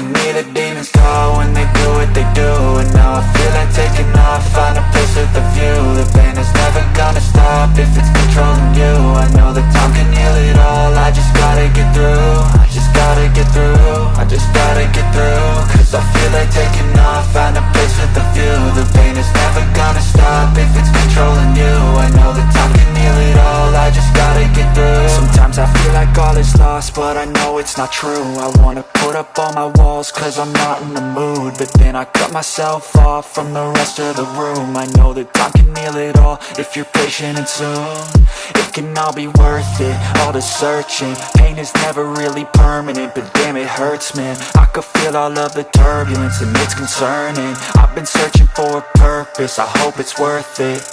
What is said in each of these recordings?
can hear the demons call when they do what they do. And now I feel like taking off, find a place with a view. The pain is never gonna stop if it's controlling you. I know that time can heal it all, I just gotta get through. I just gotta get through, I just gotta get through. Cause I feel like taking off, find a place with a view. The pain is never gonna stop if it's controlling you. I know that time can heal it all, I just gotta get through. Sometimes I feel like all is lost, but I know it's not true. I wanna put up all my walls cause I'm not in the mood, but then I cut myself off from the rest of the room. I know that time can heal it all if you're patient and soon it can all be worth it, all the searching. Pain is never really permanent, but damn it hurts, man. I could feel all of the turbulence and it's concerning. I've been searching for a purpose, I hope it's worth it.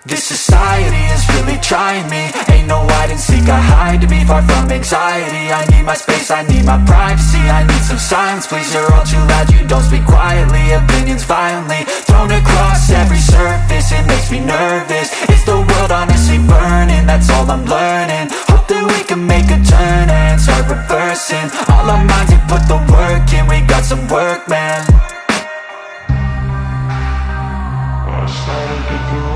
This society is really trying me. Ain't no hide and seek, I hide to be far from anxiety. I need my space, I need my privacy. I need some silence, please, you're all too loud. You don't speak quietly, opinions violently thrown across every surface. It makes me nervous, is the world honestly burning? That's all I'm learning. Hope that we can make a turn and start reversing. All our minds and put the work in, we got some work, man. I started to grow.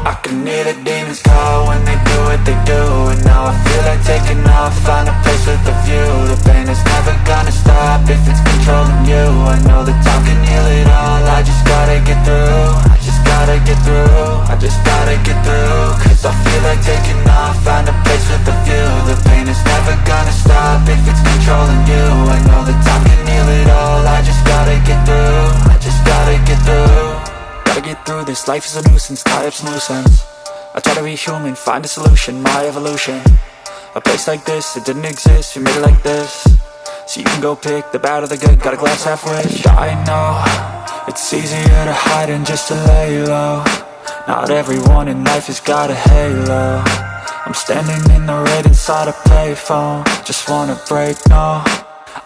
I can hear the demons call when they do what they do. And now I feel like taking off, find a place with a view. The pain is never gonna stop if it's controlling you. I know that time can heal it all, I just gotta get through. I just gotta get through, I just gotta get through. Cause I feel like taking off, find a place with a view. The pain is never gonna stop if it's controlling you. I know that time can heal it all, I just gotta get through. I just gotta get through. Gotta get through this, life is a nuisance, tie up some loose ends. I try to be human, find a solution, my evolution. A place like this, it didn't exist, we made it like this. So you can go pick the bad or the good, got a glass halfway. I know, it's easier to hide than just to lay low. Not everyone in life has got a halo. I'm standing in the red inside a payphone, just wanna break, no.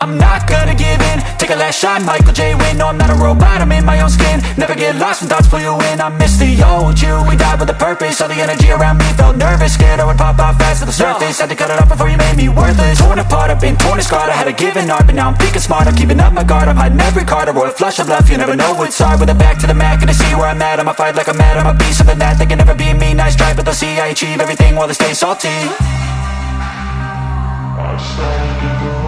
I'm not gonna give in, take a last shot, Michael J. Win. No, I'm not a robot, I'm in my own skin. Never get lost when thoughts pull you in. I miss the old you, we died with a purpose. All the energy around me felt nervous, scared I would pop off fast to the surface. Had to cut it off before you made me worthless. Torn apart, I've been torn and scarred. I had a given art, but now I'm thinking smart. I'm keeping up my guard, I'm hiding every card. A royal flush of love, you never know what's hard. With a back to the mat, gonna see where I'm at. I'ma fight like I'm mad, I'ma be something that they can never be me. Nice try, but they'll see I achieve everything while they stay salty. I started to grow.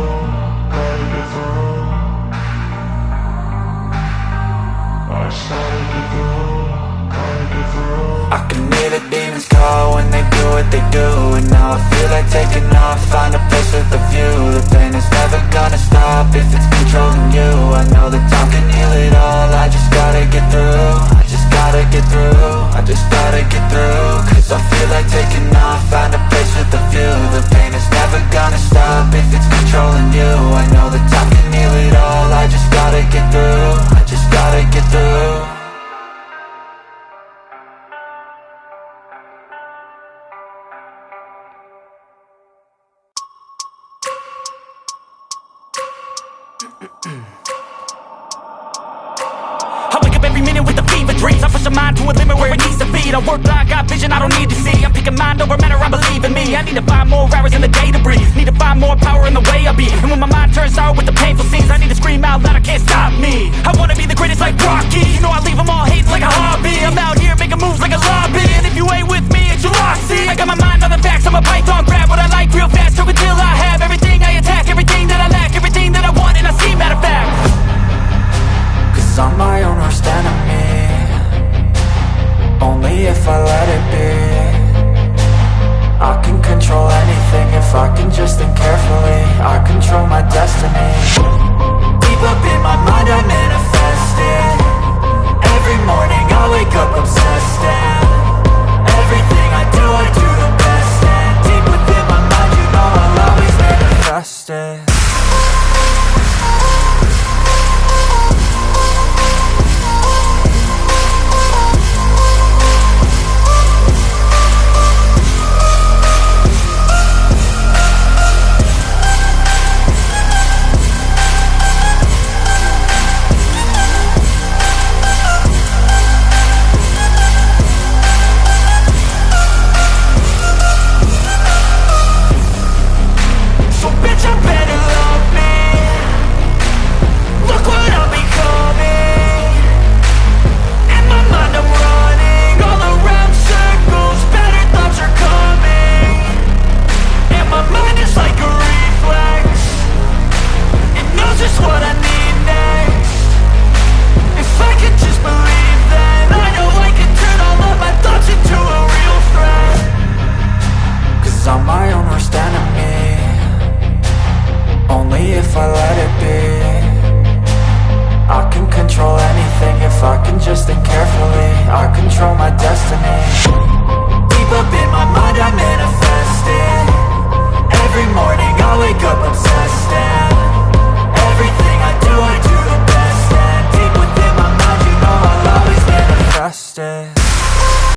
I can hear the demons call when they do what they do. And now I feel like taking off, find a place with a view. The pain is never gonna stop if it's controlling you. I know that time can heal it all, I just gotta get through. I just gotta get through, I just gotta get through. Cause I feel like taking off, find a place with a view. The pain is never gonna stop if it's controlling you. I know that time can heal it all, I just gotta get through. I just gotta get through. I wake up every minute with the fever dreams. I push my mind to a limit where it needs to be. I work blind, got vision I don't need to see. I'm picking mind over matter, I believe in me. I need to find more hours in the day to breathe. Need to find more power in the way I be. And when my mind turns sour with the painful scenes, I need to scream out loud, I can't stop me. I wanna be the greatest like Rocky. You know I leave them all hating like a hobby. I'm out here making moves like a lobby. And if you ain't with me, it's your loss, see. I got my mind on the facts, I'm a python. Grab what I like real fast, choke until I have everything I attack. Everything that I lack, everything that I want, and I see, matter of fact. Cause I'm my own worst enemy, only if I let it be. I can control anything if I can just think carefully. I control my destiny. Deep up in my mind I manifest it. Every morning I if I let it be. I can control anything if I can just think carefully. I control my destiny. Deep up in my mind I manifest it.